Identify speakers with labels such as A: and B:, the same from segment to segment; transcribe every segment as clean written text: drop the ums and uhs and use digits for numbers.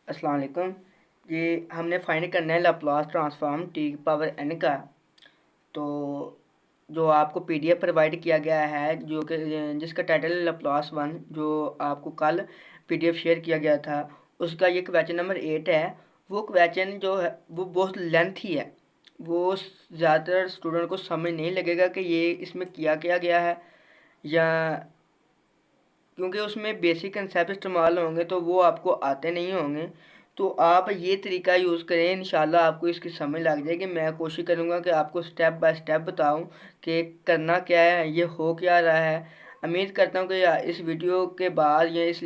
A: अस्सलाम वालेकुम। ये हमने फाइंड करना है लाप्लास ट्रांसफॉर्म टी की पावर n का। तो जो आपको पीडीएफ प्रोवाइड किया गया है जो कि जिसका टाइटल है लाप्लास वन, जो आपको कल पीडीएफ शेयर किया गया था, उसका ये क्वेश्चन नंबर 8 है। वो क्वेश्चन जो है वो बहुत लेंथी है। वो ज़्यादातर स्टूडेंट को समझ नहीं लगेगा कि ये इसमें किया क्या गया है, या क्योंकि उसमें बेसिक कंसेप्ट इस्तेमाल होंगे तो वो आपको आते नहीं होंगे। तो आप ये तरीका यूज़ करें, इंशाल्लाह आपको इसकी समझ लग जाएगी। मैं कोशिश करूँगा कि आपको स्टेप बाय स्टेप बताऊँ कि करना क्या है, ये हो क्या रहा है। उम्मीद करता हूँ कि इस वीडियो के बाद या इस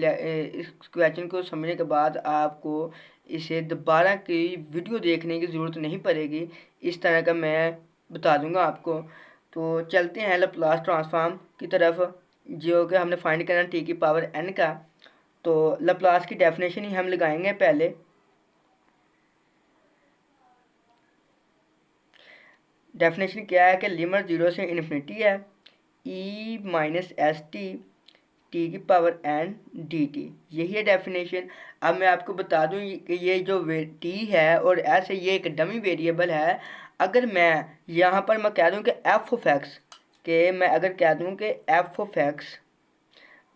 A: क्वेश्चन को समझने के बाद आपको इसे दोबारा की वीडियो देखने की ज़रूरत नहीं पड़ेगी। इस तरह का मैं बता दूँगा आपको। तो चलते हैं लैप्लास ट्रांसफॉर्म की तरफ, जो कि हमने फाइंड करना टी की पावर n का। तो लैप्लास की डेफिनेशन ही हम लगाएंगे पहले। डेफिनेशन क्या है कि लिमिट जीरो से इन्फिनिटी है, E minus S T T की पावर n डी टी, यही है डेफिनेशन। अब मैं आपको बता दूं कि ये जो टी है और एस है, ये एक डमी वेरिएबल है। अगर मैं यहाँ पर मैं कह दूं कि एफ ऑफ एक्स, के मैं अगर कह दूं कि एफ ऑफ एक्स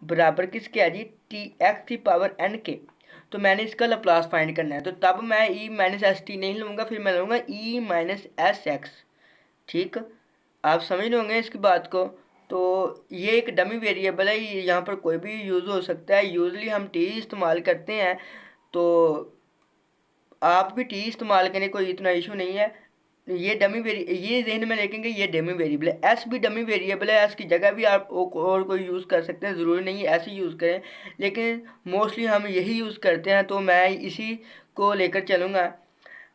A: बराबर किसके है जी, टी एक्स की पावर n के, तो मैंने इसका लैप्लास फाइंड करना है। तो तब मैं ई माइनस एस टी नहीं लूँगा, फिर मैं लूँगा ई माइनस एस एक्स। ठीक, आप समझ लोगे इसकी बात को। तो ये एक डमी वेरिएबल है, यहाँ पर कोई भी यूज़ हो सकता है। यूजली हम टी इस्तेमाल करते हैं, तो आप भी टी इस्तेमाल करें, कोई इतना इशू नहीं है। ये ध्यान में रखेंगे, ये डमी वेरिएबल है। एस भी डमी वेरिएबल है, एस की जगह भी आप और कोई यूज़ कर सकते हैं, ज़रूरी नहीं है ऐसे यूज़ करें, लेकिन मोस्टली हम यही यूज़ करते हैं, तो मैं इसी को लेकर चलूँगा।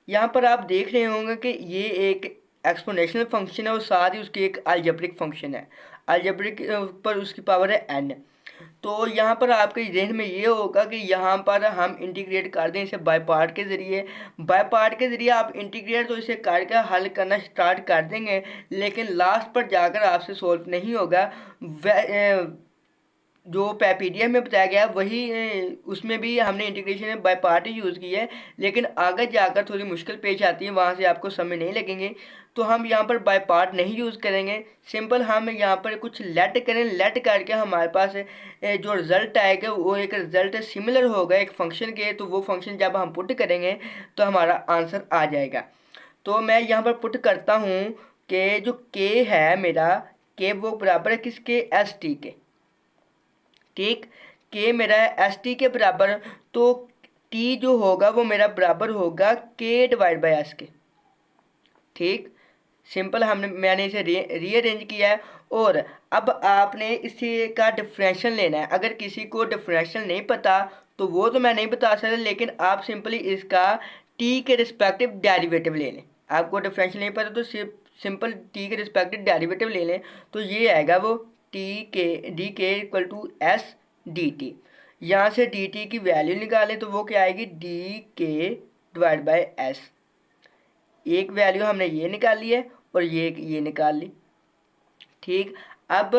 A: यहाँ पर आप देख रहे होंगे कि ये एक एक्सपोनेंशियल फंक्शन है और साथ ही उसकी एक अलजेब्रिक फंक्शन है। अलजेब्रिक पर उसकी पावर है n। तो यहाँ पर आपके जहन में ये होगा कि यहाँ पर हम इंटीग्रेट कर दें इसे बाय पार्ट के ज़रिए। बाय पार्ट के ज़रिए आप इंटीग्रेट तो इसे करके हल करना स्टार्ट कर देंगे, लेकिन लास्ट पर जाकर आपसे सॉल्व नहीं होगा। जो पीडीएफ में बताया गया वही उसमें भी हमने integration by part he use की है, लेकिन आगे जाकर थोड़ी मुश्किल पेश आती है, वहाँ से आपको समय नहीं लगेंगे। तो हम यहाँ पर बाय पार्ट नहीं यूज़ करेंगे। सिंपल हम यहाँ पर कुछ लेट करें, लेट करके हमारे पास जो रिज़ल्ट आएगा वो एक रिज़ल्ट सिमिलर होगा एक फंक्शन के। तो वो फंक्शन जब हम पुट करेंगे तो हमारा आंसर आ जाएगा। तो मैं यहाँ पर पुट करता हूँ कि जो के है मेरा, के वो बराबर है किसके, एस टी के। ठीक, के मेरा एस टी के बराबर, तो टी जो होगा वो मेरा बराबर होगा के डिवाइड बाई एस के। ठीक, सिंपल मैंने इसे रीअरेंज किया है। और अब आपने इसी का डिफरेंशियल लेना है। अगर किसी को डिफरेंशियल नहीं पता तो वो तो मैं नहीं बता सकता, लेकिन आप सिंपली इसका टी के रिस्पेक्टिव डेरिवेटिव ले लें। आपको डिफरेंशियल नहीं पता तो सिर्फ सिंपल टी के रिस्पेक्टिव डेरिवेटिव ले लें, तो ये आएगा वो T K D K equal to S D T. यहाँ से डी टी की वैल्यू निकालें तो वो क्या आएगी, डी के डिवाइड बाई एस। एक वैल्यू हमने ये निकाल ली है और ये निकाल ली। ठीक, अब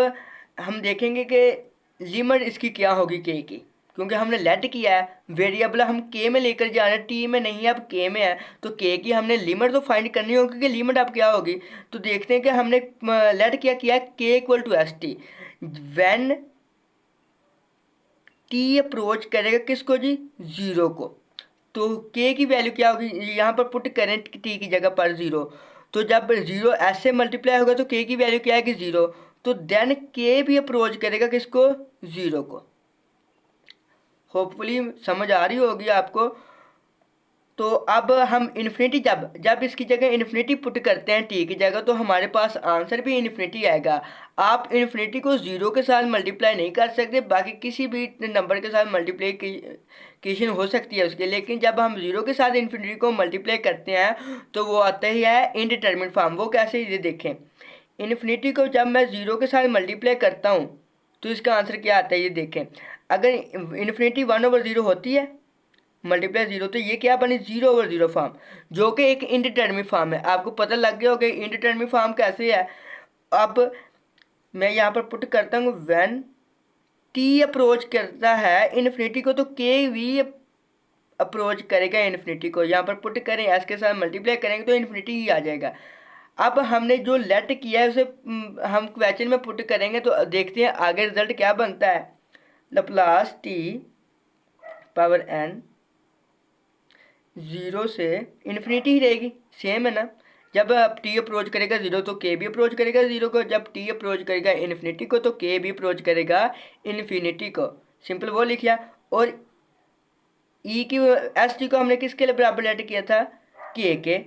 A: हम देखेंगे कि लिमिट इसकी क्या होगी के की, क्योंकि हमने लेट किया है, वेरिएबल हम के में लेकर जा रहे हैं, टी में नहीं, अब के में है। तो के की हमने लिमिट तो फाइंड करनी होगी कि लिमिट अब क्या होगी। तो देखते हैं कि हमने लेट क्या किया, K equal to S T. When T approach करेगा किसको जी, ज़ीरो को, तो के की वैल्यू क्या होगी, यहाँ पर पुट करें टी की जगह पर ज़ीरो। तो जब ज़ीरो ऐसे मल्टीप्लाई होगा तो के की वैल्यू क्या है कि ज़ीरो। तो देन के भी अप्रोच करेगा किसको, ज़ीरो को। होपफुली समझ आ रही होगी आपको। तो अब हम इन्फिनिटी जब जब इसकी जगह इन्फिनिटी पुट करते हैं टी की जगह, तो हमारे पास आंसर भी इन्फिनिटी आएगा। आप इन्फिनिटी को ज़ीरो के साथ मल्टीप्लाई नहीं कर सकते, बाकी किसी भी नंबर के साथ मल्टीप्लिकेशन हो सकती है उसके, लेकिन जब हम ज़ीरो के साथ इन्फिनिटी को मल्टीप्लाई करते हैं तो वो आता ही है इनडिटरमिनेट फॉर्म। वो कैसे, ये देखें, इन्फिनिटी को जब मैं ज़ीरो के साथ मल्टीप्लाई करता हूँ तो इसका आंसर क्या आता है, ये देखें। अगर इन्फिनिटी 1/0 होती है मल्टीप्लाई जीरो, तो ये क्या बनी, 0/0 फॉर्म, जो कि एक इंडिटरमिनेट फॉर्म है। आपको पता लग गया होगा इंडिटरमिनेट फॉर्म कैसे है। अब मैं यहाँ पर पुट करता हूँ व्हेन टी अप्रोच करता है इन्फिनिटी को, तो के वी अप्रोच करेगा इन्फिनिटी को। यहाँ पर पुट करें, एस के साथ मल्टीप्लाई करेंगे तो इन्फिनिटी ही आ जाएगा। अब हमने जो लेट किया है उसे हम क्वेश्चन में पुट करेंगे तो देखते हैं आगे रिजल्ट क्या बनता है। लप्लास टी पावर एन 0 से इन्फिनिटी ही रहेगी, सेम है ना। जब टी अप्रोच करेगा 0 तो के भी अप्रोच करेगा 0 को, जब टी अप्रोच करेगा इन्फिनिटी को तो के भी अप्रोच करेगा इन्फिनिटी को। सिंपल वो लिखा। और ई की एस टी को हमने किसके लिए बराबर लेट किया था, के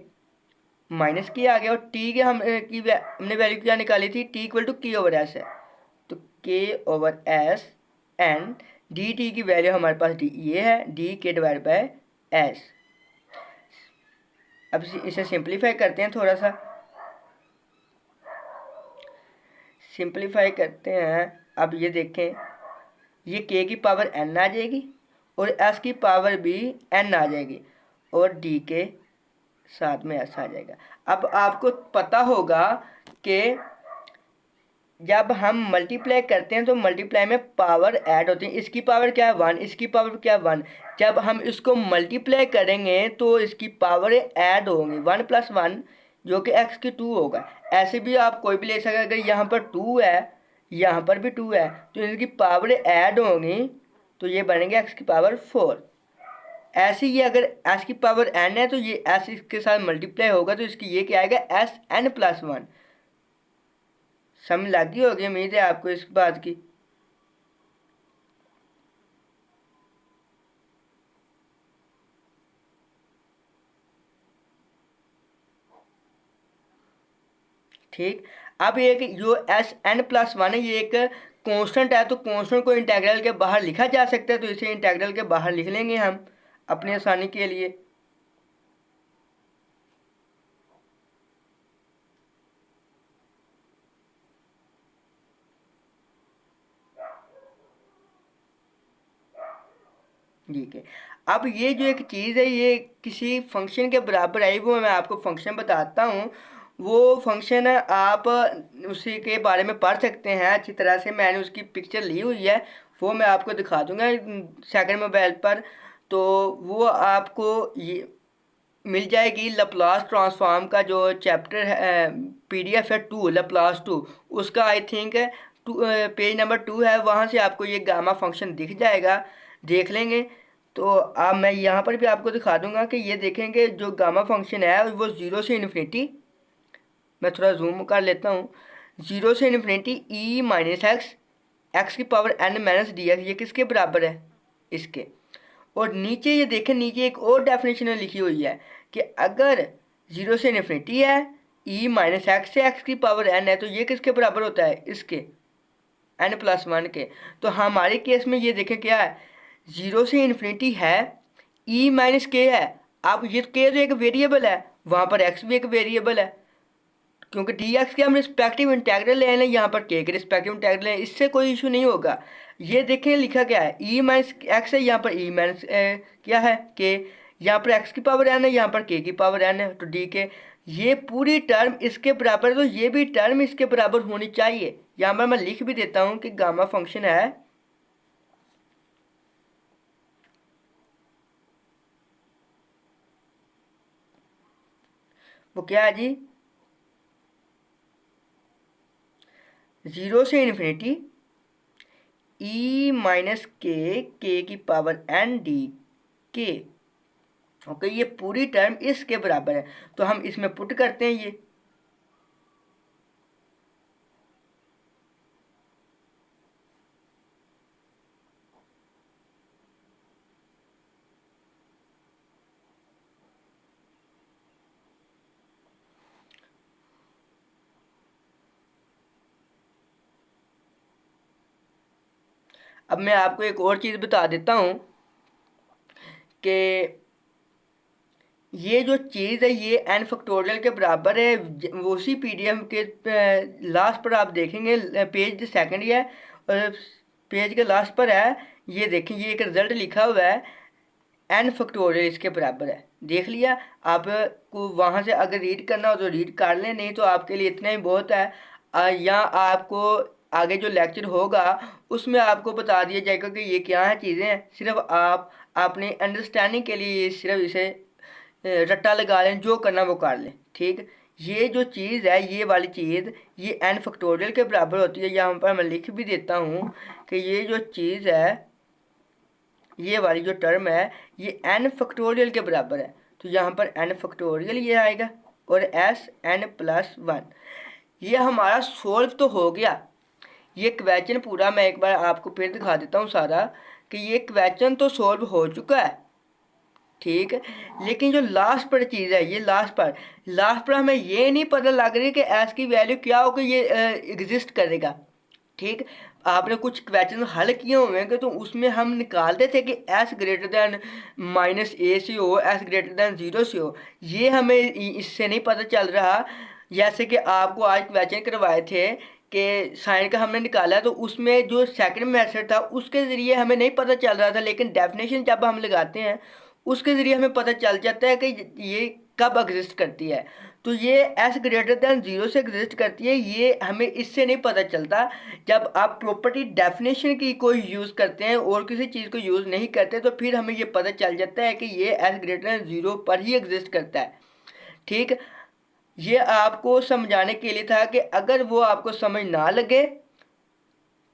A: माइनस के आ गया। और टी के हमने वैल्यू क्या निकाली थी, टी इक्वल टू के ओवर एस है, तो के over S and D T की वैल्यू हमारे पास डी ये है, डी के डिवाइड बाय एस। अब इसे सिंप्लीफाई करते हैं, थोड़ा सा सिंप्लीफाई करते हैं। अब ये देखें, ये के की पावर एन आ जाएगी और एस की पावर भी एन आ जाएगी और डी के साथ में एस आ जाएगा। अब आपको पता होगा कि जब हम मल्टीप्लाई करते हैं तो मल्टीप्लाई में पावर ऐड होती है। इसकी पावर क्या है 1, इसकी पावर क्या है 1। जब हम इसको मल्टीप्लाई करेंगे तो इसकी पावर ऐड होंगी 1 + 1 जो कि x की 2 होगा। ऐसे भी आप कोई भी ले सकते, अगर यहाँ पर 2 है यहाँ पर भी 2 है तो इनकी पावर ऐड होंगी तो ये बनेंगे x की पावर 4। ऐसे ही अगर s की पावर n है तो ये s इसके साथ मल्टीप्लाई होगा तो इसकी ये क्या आएगा SN + 1। समझ लगी होगी, उम्मीद है आपको इस बात की। ठीक। अब ये जो SN + 1 है ये एक कांस्टेंट है, तो कांस्टेंट को इंटीग्रल के बाहर लिखा जा सकता है, तो इसे इंटीग्रल के बाहर लिख लेंगे हम अपनी आसानी के लिए। ठीक है। अब ये जो एक चीज़ है ये किसी फंक्शन के बराबर आई, वो मैं आपको फंक्शन बताता हूँ। वो फंक्शन आप उसी के बारे में पढ़ सकते हैं अच्छी तरह से, मैंने उसकी पिक्चर ली हुई है, वो मैं आपको दिखा दूंगा सेकंड मोबाइल पर। तो वो आपको ये मिल जाएगी लप्लास ट्रांसफॉर्म का जो चैप्टर है, PDF है 2 लप्लास 2, उसका आई थिंक 2 पेज नंबर 2 है, वहाँ से आपको ये गामा फंक्शन दिख जाएगा, देख लेंगे। तो अब मैं यहाँ पर भी आपको दिखा दूंगा कि ये देखेंगे जो गामा फंक्शन है वो 0 से इन्फिनिटी, मैं थोड़ा जूम कर लेता हूँ, 0 से इन्फिनिटी e - x की पावर n - dx, ये किसके बराबर है, इसके। और नीचे ये देखें, नीचे एक और डेफिनेशन लिखी हुई है कि अगर 0 से इन्फिनिटी है e - x से x की पावर n है तो ये किसके बराबर होता है, इसके n + 1 के। तो हमारे केस में ये देखें क्या है, 0 से इन्फिनिटी है, e - k है। अब ये k तो एक वेरिएबल है, वहाँ पर x भी एक वेरिएबल है, क्योंकि dx के हम रिस्पेक्टिव इंटेग्रल ले लें, यहाँ पर k के रिस्पेक्टिव इंटेग्रल लें, इससे कोई इशू नहीं होगा। ये देखें लिखा क्या है, e - x है, यहाँ पर क्या है k, यहाँ पर x की पावर n है, यहाँ पर k की पावर n है, तो डी के ये पूरी टर्म इसके बराबर है, तो ये भी टर्म इसके बराबर होनी चाहिए। यहाँ पर मैं लिख भी देता हूँ कि गामा फंक्शन है वो क्या है जी, 0 से इन्फिनिटी e - k की पावर n डी के। ओके, ये पूरी टर्म इसके बराबर है, तो हम इसमें पुट करते हैं ये। अब मैं आपको एक और चीज़ बता देता हूँ कि ये जो चीज़ है ये n फैक्टोरियल के बराबर है। वो उसी PDF के लास्ट पर आप देखेंगे, पेज सेकंड ही है और पेज के लास्ट पर है, ये देखें ये एक रिजल्ट लिखा हुआ है n फैक्टोरियल इसके बराबर है। देख लिया, आपको वहाँ से अगर रीड करना हो तो रीड कर लें, नहीं तो आपके लिए इतना ही बहुत है। या आपको आगे जो लेक्चर होगा उसमें आपको बता दिया जाएगा कि ये क्या है चीज़ें, सिर्फ आप आपने अंडरस्टैंडिंग के लिए सिर्फ इसे रट्टा लगा लें, जो करना वो कर लें। ठीक, ये जो चीज़ है, ये वाली चीज़, ये n फैक्टोरियल के बराबर होती है। यहाँ पर मैं लिख भी देता हूँ कि ये जो चीज़ है, ये वाली जो टर्म है, ये n फैक्टोरियल के बराबर है। तो यहाँ पर n फैक्टोरियल ये आएगा और s n+1। ये हमारा सोल्व तो हो गया। ये क्वेश्चन पूरा मैं एक बार आपको फिर दिखा देता हूँ सारा, कि ये क्वेश्चन तो सोल्व हो चुका है। ठीक, लेकिन जो लास्ट पर चीज़ है, ये लास्ट पर हमें ये नहीं पता लग रही कि एस की वैल्यू क्या होगी, ये एग्जिस्ट करेगा। ठीक, आपने कुछ क्वेश्चन हल किए होंगे तो उसमें हम निकालते थे कि एस ग्रेटर दैन -a से हो, एस ग्रेटर दैन 0 से हो। ये हमें इससे नहीं पता चल रहा। जैसे कि आपको आज क्वेश्चन करवाए थे कि साइन का हमने निकाला, तो उसमें जो सेकंड मेथड था उसके ज़रिए हमें नहीं पता चल रहा था, लेकिन डेफिनेशन जब हम लगाते हैं उसके ज़रिए हमें पता चल जाता है कि ये कब एग्जिस्ट करती है। तो ये एस ग्रेटर दैन 0 से एग्जिस्ट करती है, ये हमें इससे नहीं पता चलता। जब आप प्रॉपर्टी डेफिनेशन की कोई यूज़ करते हैं और किसी चीज़ को यूज़ नहीं करते, तो फिर हमें ये पता चल जाता है कि ये एस ग्रेटर दैन 0 पर ही एग्जिस्ट करता है। ठीक, ये आपको समझाने के लिए था कि अगर वो आपको समझ ना लगे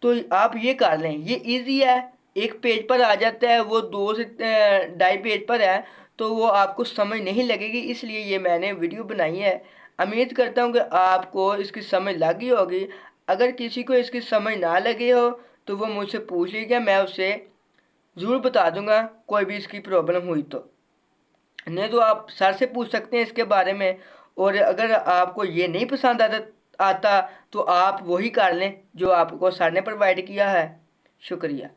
A: तो आप ये कर लें, ये इजी है, एक पेज पर आ जाता है, वो 2 से 2.5 पेज पर है, तो वो आपको समझ नहीं लगेगी, इसलिए ये मैंने वीडियो बनाई है। उम्मीद करता हूँ कि आपको इसकी समझ लगी होगी। अगर किसी को इसकी समझ ना लगी हो तो वो मुझसे पूछ लीजिए, मैं उससे ज़रूर बता दूंगा कोई भी इसकी प्रॉब्लम हुई तो। नहीं तो आप सर से पूछ सकते हैं इसके बारे में। और अगर आपको ये नहीं पसंद आता तो आप वही कर लें जो आपको सर ने प्रोवाइड किया है। शुक्रिया।